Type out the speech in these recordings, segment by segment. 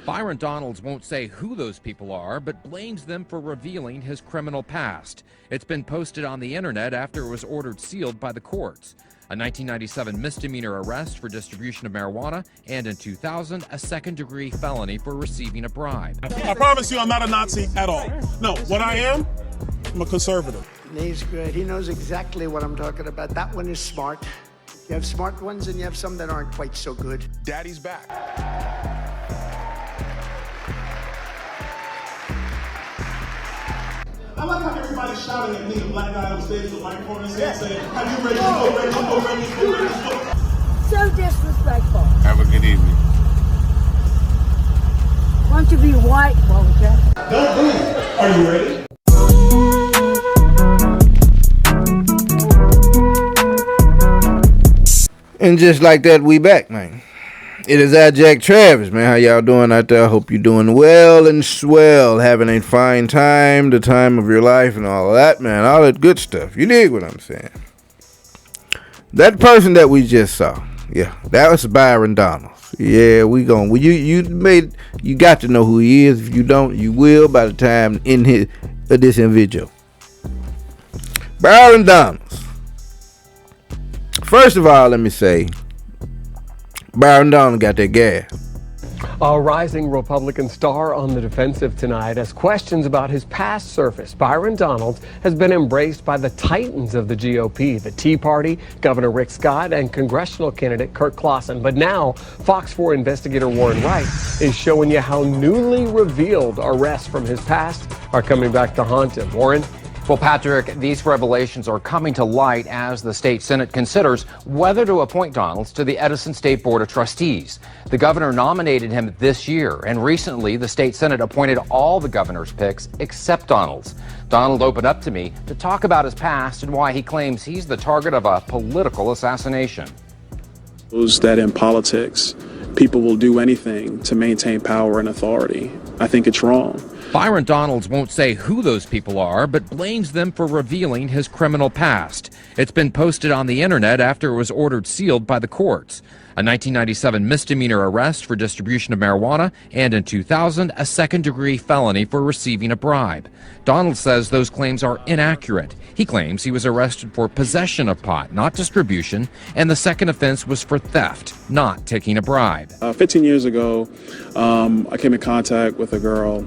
Byron Donalds won't say who those people are, but blames them for revealing his criminal past. It's been posted on the internet after it was ordered sealed by the courts. A 1997 misdemeanor arrest for distribution of marijuana, and in 2000, a second-degree felony for receiving a bribe. I promise you I'm not a Nazi at all. No, what I am, I'm a conservative. He's good. He knows exactly what I'm talking about. That one is smart. You have smart ones and you have some that aren't quite so good. Daddy's back. I like how everybody's shouting at me, the black guy on stage with the microphone in his hand saying, have you read this book? So disrespectful. Have a good evening. Why don't you be white, won't you? Don't move. Are you ready? And just like that, we back, man. It is I, Jack Travis, man. How y'all doing out there? I hope you're doing well and swell, having a fine time, the time of your life and all of that, man. All that good stuff. You dig what I'm saying? That person that we just saw, yeah, that was Byron Donalds. Yeah, we gon' you got to know who he is. If you don't, you will by the time in this individual. Byron Donalds. First of all, let me say, Byron Donalds got that gas. A rising Republican star on the defensive tonight as questions about his past surface. Byron Donalds has been embraced by the titans of the GOP, the Tea Party, Governor Rick Scott, and congressional candidate Kirk Clausen. But now, Fox 4 investigator Warren Wright is showing you how newly revealed arrests from his past are coming back to haunt him. Warren? Well, Patrick, these revelations are coming to light as the state Senate considers whether to appoint Donalds to the Edison State Board of Trustees. The governor nominated him this year, and recently the state Senate appointed all the governor's picks except Donalds. Donald opened up to me to talk about his past and why he claims he's the target of a political assassination. That in politics, people will do anything to maintain power and authority. I think it's wrong. Byron Donalds won't say who those people are, but blames them for revealing his criminal past. It's been posted on the internet after it was ordered sealed by the courts. A 1997 misdemeanor arrest for distribution of marijuana, and in 2000, a second-degree felony for receiving a bribe. Donald says those claims are inaccurate. He claims he was arrested for possession of pot, not distribution, and the second offense was for theft, not taking a bribe. 15 years ago, I came in contact with a girl.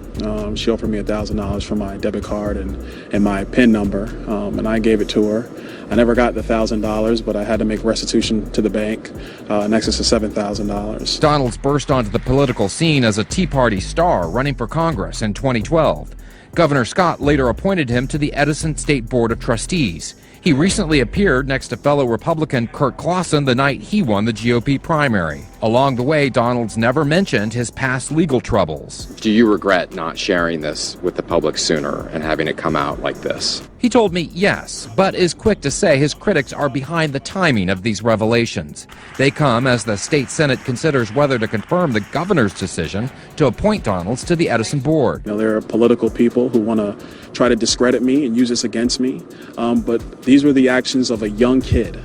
She offered me $1,000 for my debit card and my PIN number, and I gave it to her. I never got the $1,000, but I had to make restitution to the bank in excess of $7,000. Donalds burst onto the political scene as a Tea Party star running for Congress in 2012. Governor Scott later appointed him to the Edison State Board of Trustees. He recently appeared next to fellow Republican Kirk Clausen the night he won the GOP primary. Along the way, Donalds never mentioned his past legal troubles. Do you regret not sharing this with the public sooner and having it come out like this? He told me yes, but is quick to say his critics are behind the timing of these revelations. They come as the state Senate considers whether to confirm the governor's decision to appoint Donalds to the Edison board. There are political people who want to try to discredit me and use this against me, but these were the actions of a young kid.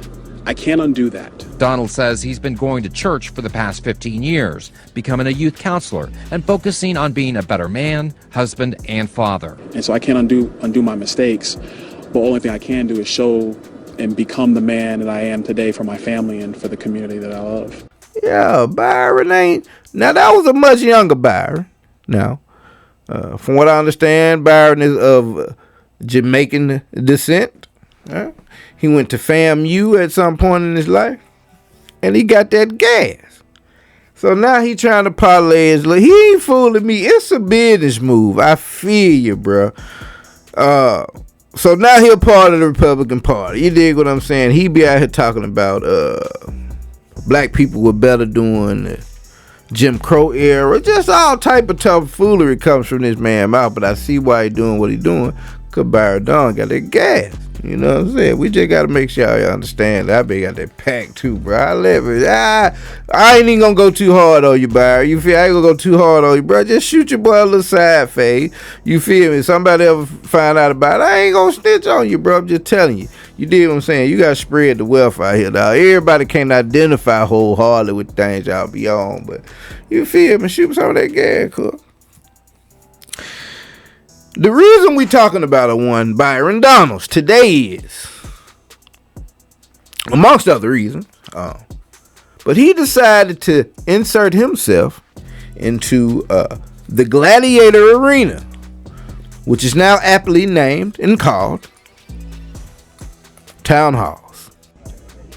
I can't undo that. Donald says he's been going to church for the past 15 years, becoming a youth counselor, and focusing on being a better man, husband, and father. And so I can't undo my mistakes, but the only thing I can do is show and become the man that I am today for my family and for the community that I love. Yeah, Byron ain't... Now, that was a much younger Byron. Now, from what I understand, Byron is of Jamaican descent. He went to FAMU at some point in his life, and he got that gas. So now he trying to parlay his look. He ain't fooling me. It's a business move. I feel you, bro. So now he'll part of the Republican Party. You dig what I'm saying? He be out here talking about black people were better doing the Jim Crow era. Just all type of tough foolery comes from this man's mouth. But I see why he doing what he doing. Because Byron Donalds got that gas. You know what I'm saying? We just got to make sure y'all understand that. I been got that pack too, bro. I ain't even gonna go too hard on you, Byron. You feel? I ain't gonna go too hard on you, bro. Just shoot your boy a little side fade. You feel me? Somebody ever find out about it, I ain't gonna snitch on you, bro. I'm just telling you. You dig what I'm saying? You gotta spread the wealth out here, dog. Everybody can't identify wholeheartedly with things y'all be on, but you feel me? Shoot some of that gas, cool. The reason we talking about one Byron Donalds today is, amongst other reasons, but he decided to insert himself into the gladiator arena, which is now aptly named and called town halls.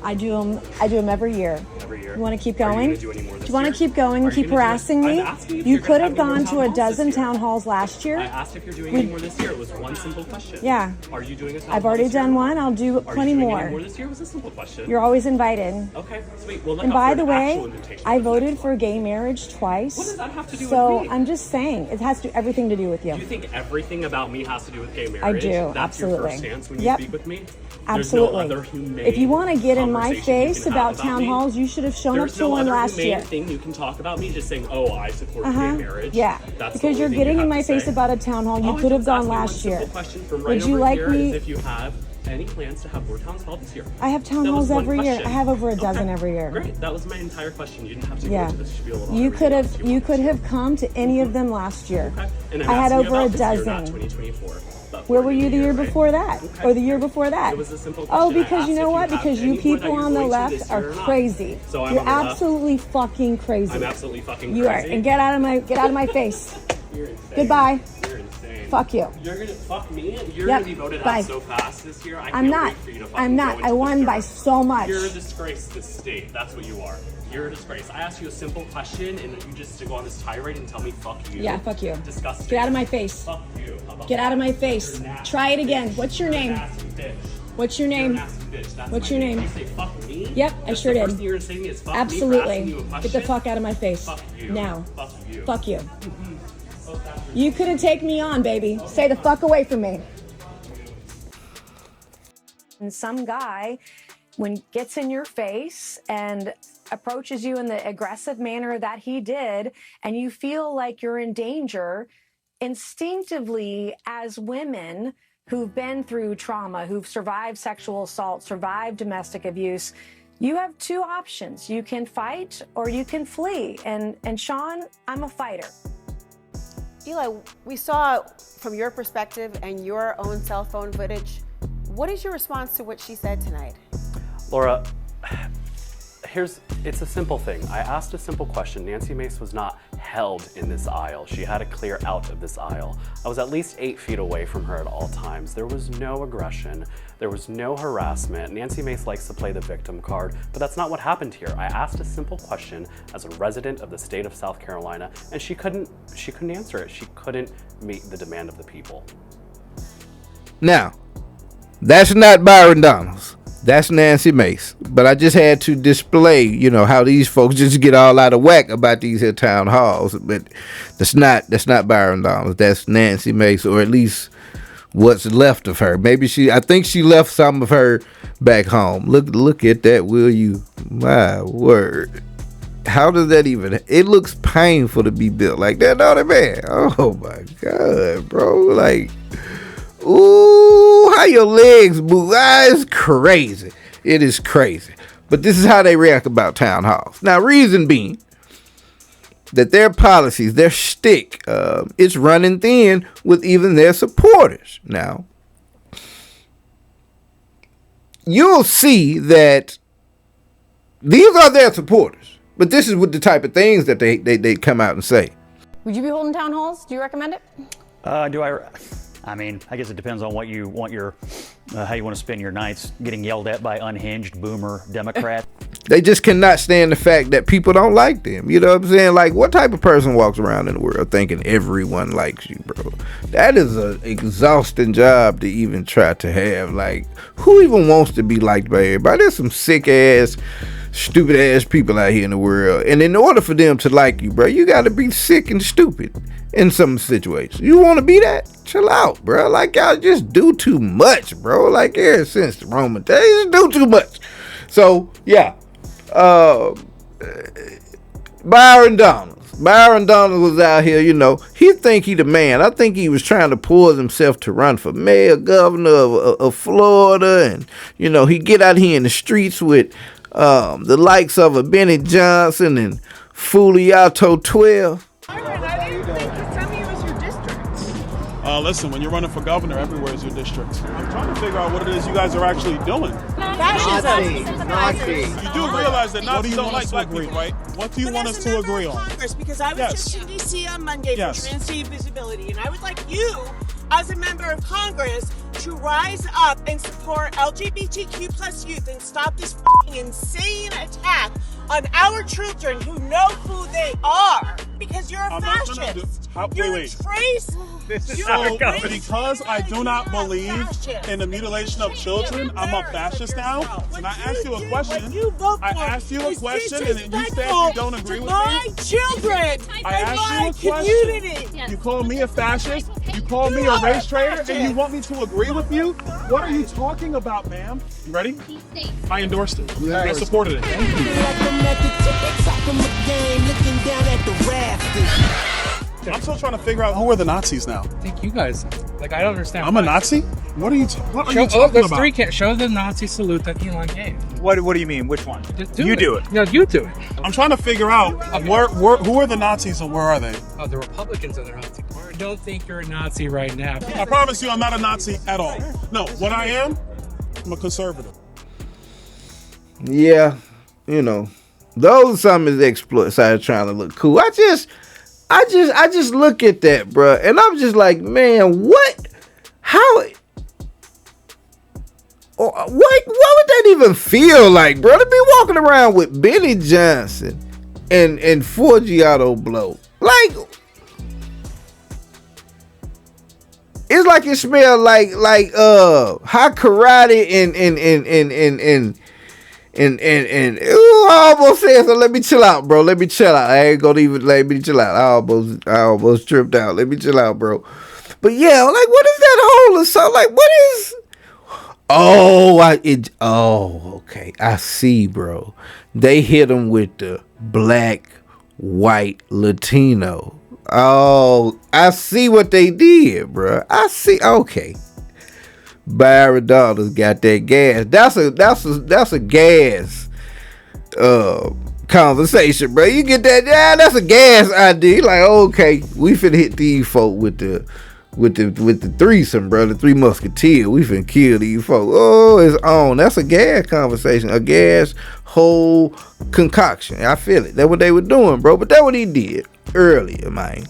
I do them every year. Every year. You want to keep Are you going? gonna do any more this Do you want to year? keep going and Are you keep gonna do it? harassing me? I'm asking if You you're could gonna have have any more gone to a town halls dozen this year. town halls last year. I asked if you're doing any more this year. It was one simple question. Yeah. Are you doing a town I've hall already this year? done one. I'll do Are plenty you doing more. any more this year? It was a simple question. You're always invited. Okay, sweet. We'll look And out by for the an way, actual invitation I for the voted next for one. gay marriage twice. What does that have to do so with me? I'm just saying, it has to everything to do with you. Do you think everything about me has to do with gay marriage? I do, That's absolutely. your first stance when you Yep. speak with me? Absolutely. There's no other humane If you want to get in my conversation you face can about have town me? halls, you should have shown up There's to no one other last humane year. thing you can talk about me just saying, oh, I support gay marriage. Yeah, That's the because only you're thing getting you in have my to face say. about a town hall. You All I could have just gone asked you one last year. simple question from right Would you over like here me? is if you have any plans to have more town halls this year. I have town That was halls one every year. question. I have over a dozen Okay. every year. Great, that was my entire question. You didn't have to Yeah. go into the spiel about You could everything else have you wanted could to. have come to any of them last year. Okay. And I'm I had asking you over a about this year, not dozen. 2024. But Where for were you the year right? before that? Okay. Or the year before that? It was a simple Oh, question. I because you asked know if what? have Because you any more that people you're on the going to left this are year or not. crazy. So I'm You're on the left. absolutely fucking crazy. I'm absolutely fucking You are. crazy. And get out of my face. You're insane. Goodbye. You're insane. Fuck you. You're gonna fuck me. You're Yep. gonna be voted Bye. out so fast this year. I I'm can't not. wait for you to fucking I'm go not. into I the won by dirt. so much. You're a disgrace to this state. That's what you are. You're a disgrace. I asked you a simple question, and you just to go on this tirade and tell me "fuck you." Yeah, fuck you. Disgusting. Get out of my face. Fuck you. How about Get out of my that? face. You're nasty. Try it again. What's your You're a name? nasty bitch. What's your You're a name? nasty bitch. That's What's my your name? You say fuck me? Yep, I That's sure the did. First thing you're gonna say to me is fuck me for asking Absolutely. you a Get question? the fuck out of my face. Fuck you. Now. Fuck you. Fuck you. You couldn't take me on, baby. Stay the fuck away from me. And some guy, when gets in your face and approaches you in the aggressive manner that he did, and you feel like you're in danger, instinctively as women who've been through trauma, who've survived sexual assault, survived domestic abuse, you have two options. You can fight or you can flee. And Sean, I'm a fighter. Eli, we saw from your perspective and your own cell phone footage, what is your response to what she said tonight? Laura, it's a simple thing. I asked a simple question. Nancy Mace was not held in this aisle. She had to clear out of this aisle. I was at least 8 feet away from her at all times. There was no aggression. There was no harassment. Nancy Mace likes to play the victim card, but that's not what happened here. I asked a simple question as a resident of the state of South Carolina, and she couldn't answer it. She couldn't meet the demand of the people. Now, that's not Byron Donalds. That's Nancy Mace. But I just had to display, how these folks just get all out of whack about these here town halls. But that's not Byron Donalds. That's Nancy Mace, or at least what's left of her. I think she left some of her back home. Look at that, will you? My word. How does that even, it looks painful to be built like that, don't it, man? Oh my God, bro. Like, ooh, how your legs move. It's crazy. It is crazy. But this is how they react about town halls. Now, reason being that their policies, their shtick, it's running thin with even their supporters. Now, you'll see that these are their supporters. But this is what the type of things that they come out and say. Would you be holding town halls? Do you recommend it? I mean, I guess it depends on what you want how you want to spend your nights, getting yelled at by unhinged boomer Democrats. They just cannot stand the fact that people don't like them. You know what I'm saying? Like, what type of person walks around in the world thinking everyone likes you, bro? That is an exhausting job to even try to have. Like, who even wants to be liked by everybody? There's some sick ass, stupid ass people out here in the world. And in order for them to like you, bro, you got to be sick and stupid. in some situations. You want to be that? Chill out, bro. Like, y'all just do too much, bro. Like, ever since the Roman days, do too much. So, yeah. Byron Donalds. Byron Donalds was out here, you know. He think he the man. I think he was trying to poise himself to run for mayor, governor of Florida. And, you know, he get out here in the streets with the likes of a Benny Johnson and Fuliato 12. Listen, when you're running for governor, everywhere is your district. I'm trying to figure out what it is you guys are actually doing. Nazi. You do realize that Nazis don't like black people, right? What do you want us to agree on? Congress, because I was just in D.C. on Monday for Transgender Visibility, and I would like you, as a member of Congress, to rise up and support LGBTQ plus youth and stop this insane attack on our children who know who they are. Because you're a fascist. You're a trace. So, because I do not believe in the mutilation of children, I'm a fascist now? And I asked you a question. I asked you a question, and then you said you don't agree with me? My children I asked you a question. You call me a fascist, you call me a race traitor, and you want me to agree with you? What are you talking about, ma'am? You ready? I endorsed it. I supported it. I'm still trying to figure out who are the Nazis now. I think you guys. Like, I don't understand. I'm a Nazi? What are you talking about? Show the Nazi salute that Elon gave. What do you mean? Which one? You do it. No, you do it. I'm trying to figure out who are the Nazis and where are they? Oh, the Republicans are the Nazi. I don't think you're a Nazi right now. I promise you I'm not a Nazi at all. No, what I am, I'm a conservative. Yeah, you know, those are some of his exploits. I was trying to look cool. I just look at that, bro, and I'm just like, man, what? How? What would that even feel like, bro? To be walking around with Benny Johnson and Forgiato Blow, like, it's like it smelled like hot karate and ooh, I almost said so. Let me chill out, bro. Let me chill out. I ain't gonna even let me chill out. I almost tripped out. Let me chill out, bro. But yeah, like, what is that hole or something? Like, what is? Okay. I see, bro. They hit him with the black, white, Latino. Oh, I see what they did, bro. I see. Okay. Byron Donalds got that gas. That's a gas conversation, bro. You get that? Yeah, that's a gas idea. Like, okay, we finna hit these folk with the threesome, bro. The Three Musketeers. We finna kill these folk. Oh, it's on. That's a gas conversation. A gas whole concoction. I feel it. That's what they were doing, bro. But that's what he did earlier, man.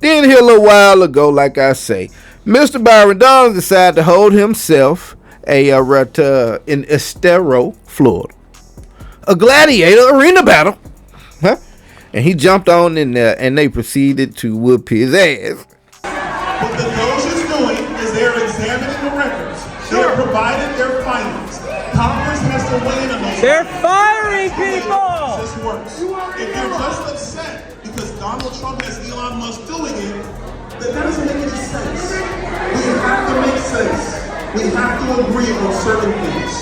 Then here a little while ago, like I say, Mr. Byron Donalds decided to hold himself in Estero, Florida, a gladiator arena battle, and he jumped on in there, and they proceeded to whoop his ass. What the coach is doing is they're examining the records. They're providing their findings. Congress has to weigh in on those. They're firing people. This works. If you're just upset because Donald Trump has Elon Musk doing it, then that doesn't make any sense. We have to make sense. We have to agree on certain things.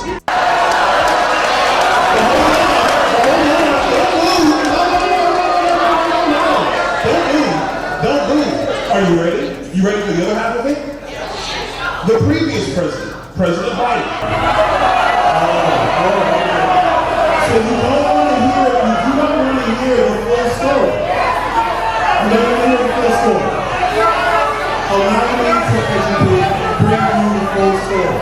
Don't move. Are you ready? You ready for the other half of it? The previous president, President Biden. So you don't want to hear the full story. You don't want to hear the full story. Allow me to educate and bring you the full story.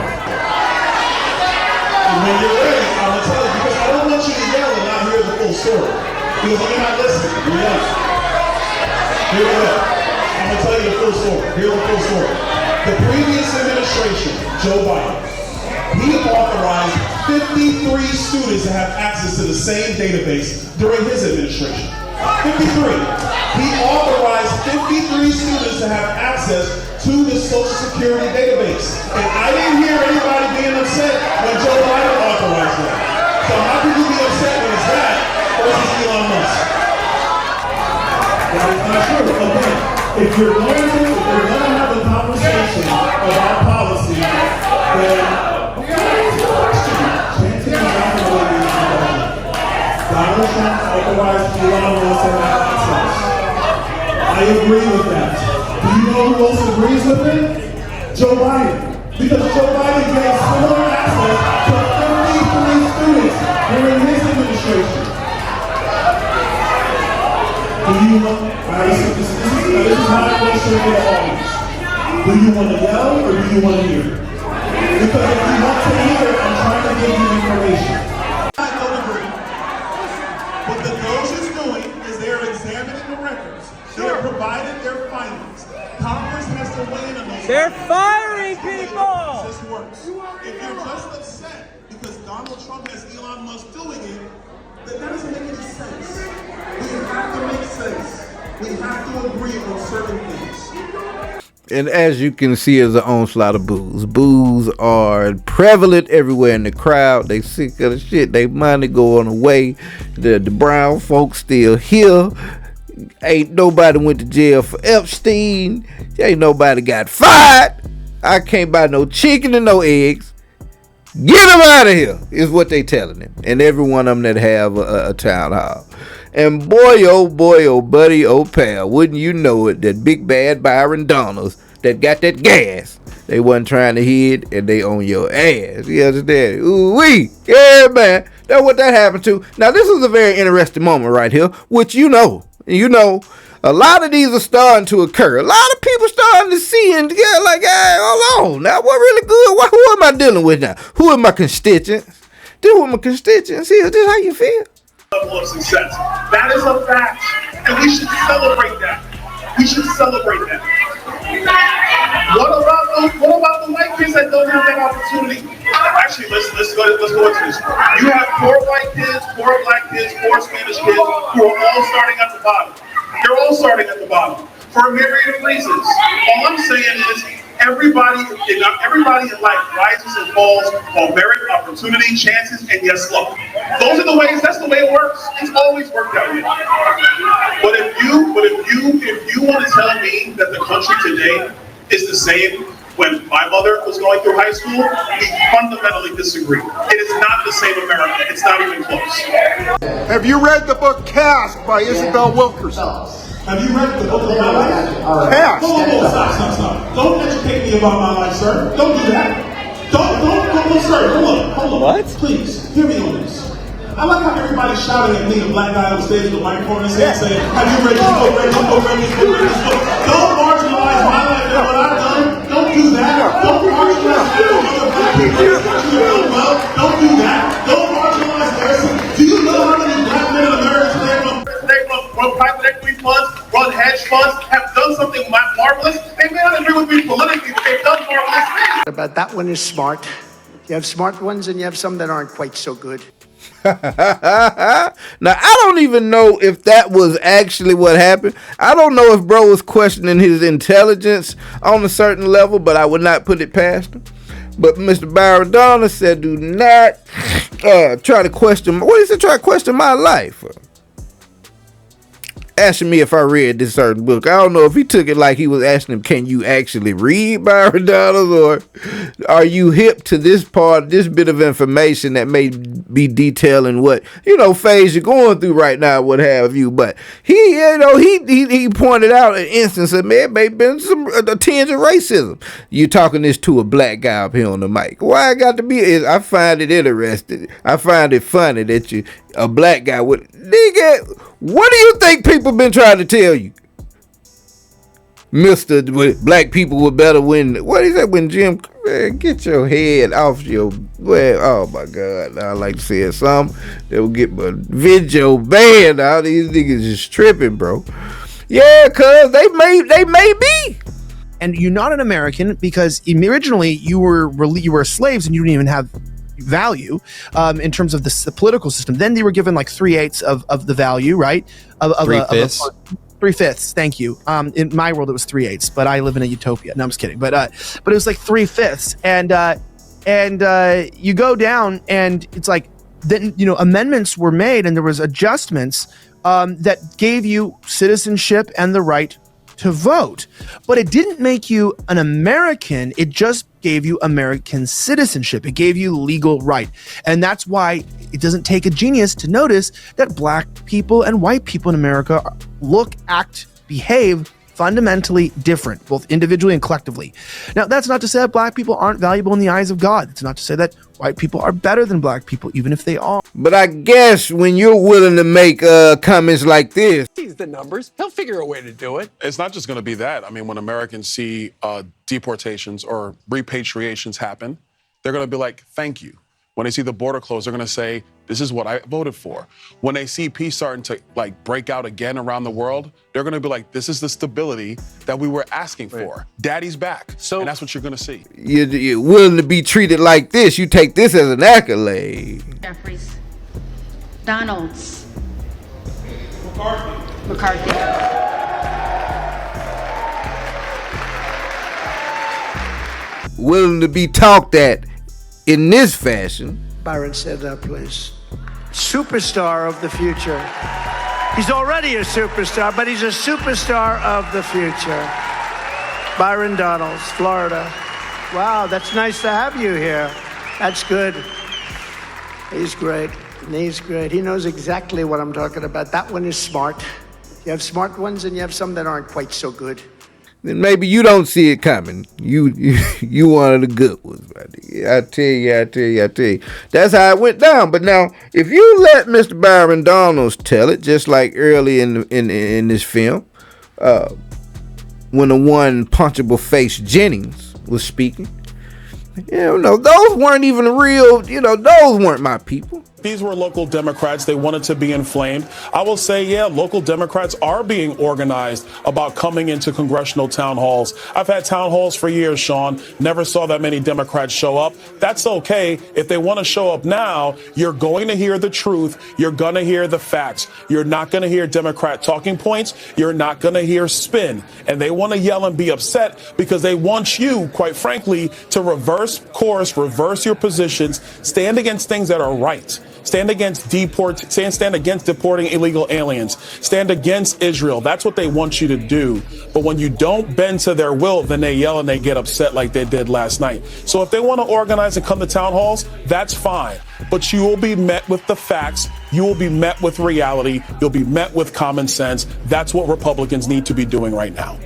And when you're ready, I will tell you, because I don't want you to yell and not hear the full story. Because you're not listening. You're yelling. Here we go. I'm going to tell you the full story. Here's the full story. The previous administration, Joe Biden, he authorized 53 students to have access to the same database during his administration. 53. He authorized 53 students to have access to the Social Security database. And I didn't hear anybody being upset when Joe Biden authorized that. So how could you be upset when it's that versus Elon Musk? not true. Again, if you're going to have a conversation about policy, then chances are not going to be Donald Trump authorized Elon Musk to have access. I agree with that. Do you know who else agrees with it? Joe Biden. Because Joe Biden gave similar access to 33 students during his administration. Do you want, this is my question for the audience. Do you want to yell or do you want to hear? Because if you want to hear, I'm trying to give you information. I don't agree. What the Doge is doing is they are examining the records. They are providing their findings. Congress has to weigh in on those. They're firing people! This works. If you're just upset because Donald Trump has Elon Musk doing it, then that doesn't make any sense. We have to make sense. We have to agree on certain things. And as you can see, there's an onslaught of boos. Boos are prevalent everywhere in the crowd. They sick of the shit. They money going away. The brown folks still here. Ain't nobody went to jail for Epstein. Ain't nobody got fired. I can't buy no chicken and no eggs. Get them out of here, is what they telling them. And every one of them that have a town hall. And boy, oh buddy, oh pal, wouldn't you know it, that big bad Byron Donalds that got that gas, they wasn't trying to hid and they on your ass. You understand? Ooh-wee. Yeah, man. That's what that happened to. Now, this is a very interesting moment right here, which you know, a lot of these are starting to occur. A lot of people starting to see and get like, hey, hold on. Now, what really good? Who am I dealing with now? Who are my constituents? This is my constituents. Is this how you feel? Level of success. That is a fact, and we should celebrate that. We should celebrate that. What about the white kids that don't have that opportunity? Actually, let's go into this. You have 4 white kids, 4 black kids, 4 Spanish kids who are all starting at the bottom. They're all starting at the bottom for a myriad of reasons. All I'm saying is everybody in life rises and falls on merit, opportunity, chances, and yes, luck. Those are the ways. That's the way it works. It's always worked that way. But if you want to tell me that the country today is the same when my mother was going through high school, we fundamentally disagree. It is not the same America. It's not even close. Have you read the book Caste by Isabel Wilkerson? Have you read the book of my life? Caste. Whoa, stop. Don't educate me about my life, sir. Don't do that. Don't, sir. Hold on. What? Please, hear me on this. I like how everybody's shouting at me, a black guy on stage with a microphone and saying, have you read this book, read this book? Don't marginalize my life and what I've done. Don't do that. Don't marginalize other black people. Don't do that. Don't marginalize theirs. Do you know how many black men in America today run private equity funds, run hedge funds, have done something marvelous? They may not agree with me politically, but they've done marvelous things. But that one is smart. You have smart ones and you have some that aren't quite so good. Now, I don't even know if that was actually what happened. I don't know if bro was questioning his intelligence on a certain level, but I would not put it past him. But Mr. Byron Donalds said, do not try to question, what is it, try to question my life? Asking me if I read this certain book. I don't know if he took it like he was asking him, can you actually read Byron Donalds, or are you hip to this bit of information that may be detailing what, phase you're going through right now, what have you. But he pointed out an instance of, man, may have been a tinge of racism. You're talking this to a black guy up here on the mic. Why I got to be, I find it interesting. I find it funny that you, a black guy would, nigga, what do you think people been trying to tell you? Mr. Black people were better when, what is that, when Jim, man, get your head off your, oh my God, I like to say something that will get my video banned. All these niggas is tripping, bro. Yeah, cuz they may be. And you're not an American because originally you were slaves and you didn't even have value in terms of the political system. Then they were given like 3/8 of the value, right? Of 3/5. 3/5. Thank you. In my world, it was 3/8, but I live in a utopia. No, I'm just kidding. But it was like 3/5, and you go down, and it's like then amendments were made, and there was adjustments that gave you citizenship and the right to vote. But it didn't make you an American. It just gave you American citizenship. It gave you legal right. And that's why it doesn't take a genius to notice that black people and white people in America look, act, behave fundamentally different, both individually and collectively. Now, that's not to say that black people aren't valuable in the eyes of God. It's not to say that white people are better than black people, even if they are. But I guess when you're willing to make comments like this, Sees the numbers. He'll figure a way to do it. It's not just going to be that. I mean, when Americans see deportations or repatriations happen, they're going to be like, thank you. When they see the border closed, they're going to say, this is what I voted for. When they see peace starting to break out again around the world, they're going to be like, this is the stability that we were asking for. Daddy's back. And that's what you're going to see. You're willing to be treated like this. You take this as an accolade. Jeffries. Donalds. McCarthy. McCarthy. Willing to be talked at in this fashion. Byron, stand up, please. Superstar of the future. He's already a superstar, but he's a superstar of the future. Byron Donalds, Florida. Wow, that's nice to have you here. That's good. He's great. And he's great. He knows exactly what I'm talking about. That one is smart. You have smart ones and you have some that aren't quite so good. Then maybe you don't see it coming. You one of the good ones. I tell you. That's how it went down. But now, if you let Mr. Byron Donalds tell it, just like early in this film, when the one punchable face Jennings was speaking, those weren't even real. Those weren't my people. These were local Democrats. They wanted to be inflamed. I will say, yeah, local Democrats are being organized about coming into congressional town halls. I've had town halls for years, Sean. Never saw that many Democrats show up. That's okay. If they want to show up now, you're going to hear the truth. You're going to hear the facts. You're not going to hear Democrat talking points. You're not going to hear spin. And they want to yell and be upset because they want you, quite frankly, to reverse course, reverse your positions, stand against things that are right. Stand against deporting illegal aliens. Stand against Israel. That's what they want you to do. But when you don't bend to their will, then they yell and they get upset like they did last night. So if they want to organize and come to town halls, that's fine. But you will be met with the facts. You will be met with reality. You'll be met with common sense. That's what Republicans need to be doing right now.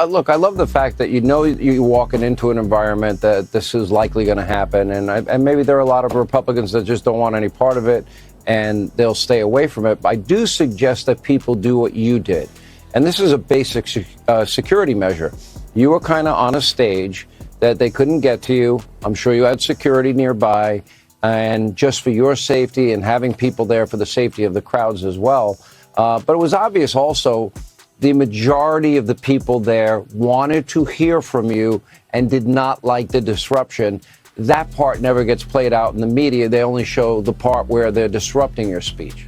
Look, I love the fact that you're walking into an environment that this is likely going to happen, and maybe there are a lot of Republicans that just don't want any part of it, and they'll stay away from it. But I do suggest that people do what you did, and this is a basic security measure. You were kind of on a stage that they couldn't get to you. I'm sure you had security nearby, and just for your safety and having people there for the safety of the crowds as well. But it was obvious also the majority of the people there wanted to hear from you and did not like the disruption. That part never gets played out in the media. They only show the part where they're disrupting your speech.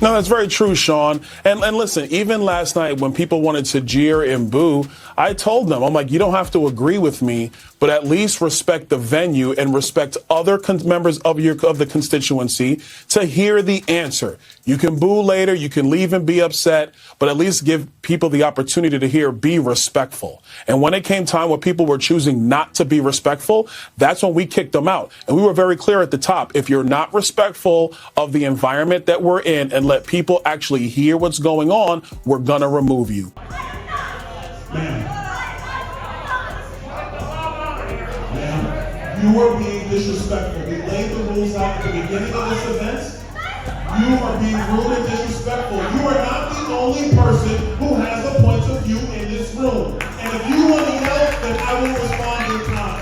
No, that's very true, Sean. And listen, even last night when people wanted to jeer and boo, I told them, I'm like, you don't have to agree with me, but at least respect the venue and respect other members of the constituency to hear the answer. You can boo later, you can leave and be upset, but at least give people the opportunity to hear, be respectful. And when it came time where people were choosing not to be respectful, that's when we kicked them out. And we were very clear at the top, if you're not respectful of the environment that we're in and let people actually hear what's going on, we're gonna remove you. You are being disrespectful. We laid the rules out at the beginning of this event. You are being rude and disrespectful. You are not the only person who has a point of view in this room. And if you want to yell, then I will respond in time.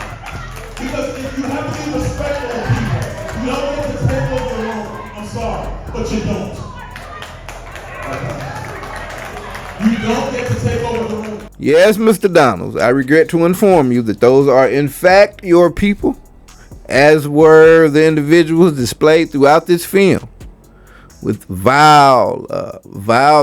Because if you have to be respectful of people, you don't get to take over the room. I'm sorry, but you don't. You don't get to take over the room. Yes, Mr. Donalds, I regret to inform you that those are in fact your people, as were the individuals displayed throughout this film, with vile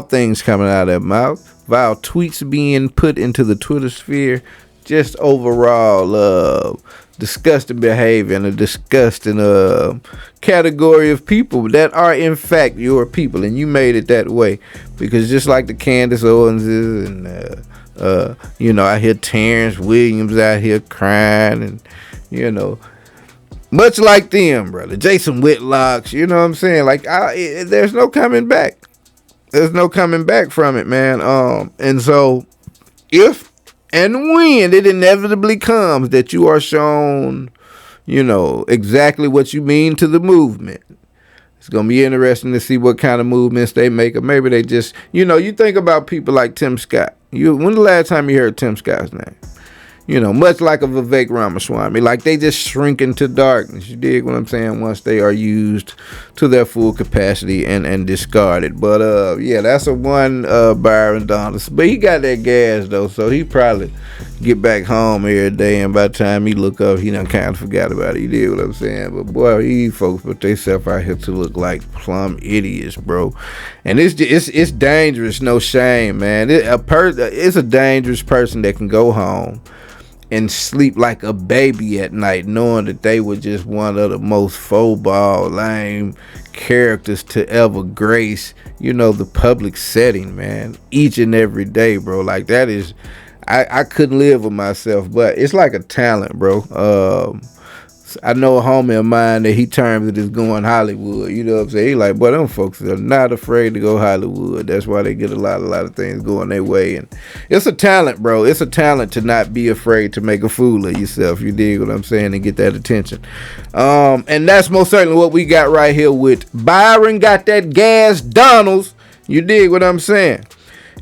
things coming out of their mouth, vile tweets being put into the Twitter sphere, just overall disgusting behavior and a disgusting category of people that are in fact your people, and you made it that way. Because just like the Candace Owenses and you know, I hear Terrence Williams out here crying, and you know, much like them, brother, Jason Whitlocks, you know what I'm saying? Like, there's no coming back. There's no coming back from it, man. And so if and when it inevitably comes that you are shown, you know, exactly what you mean to the movement, it's going to be interesting to see what kind of movements they make. Or maybe they just, you know, you think about people like Tim Scott. When the last time you heard Tim Scott's name? You know, much like a Vivek Ramaswamy, like they just shrink into darkness. You dig what I'm saying? Once they are used to their full capacity and discarded. But yeah, that's a one Byron Donalds. But he got that gas though, so he probably get back home every day, and by the time he look up, he done kind of forgot about it. You dig what I'm saying? But boy, these folks put themselves out here to look like plumb idiots, bro. And it's dangerous, no shame, man. It's a dangerous person that can go home and sleep like a baby at night, knowing that they were just one of the most faux-ball, lame characters to ever grace, you know, the public setting, man, each and every day, bro. Like, that is, I couldn't live with myself, but it's like a talent, bro. I know a homie of mine that he terms it as going Hollywood. You know what I'm saying? He like, boy, them folks are not afraid to go Hollywood. That's why they get a lot of things going their way. And it's a talent, bro. It's a talent to not be afraid to make a fool of yourself. You dig what I'm saying? And get that attention. And that's most certainly what we got right here with Byron got that gas Donalds. You dig what I'm saying?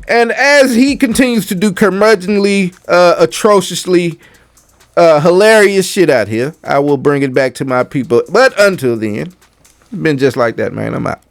And as he continues to do curmudgeonly, atrociously hilarious shit out here, I will bring it back to my people. But until then, it's been just like that, man. I'm out.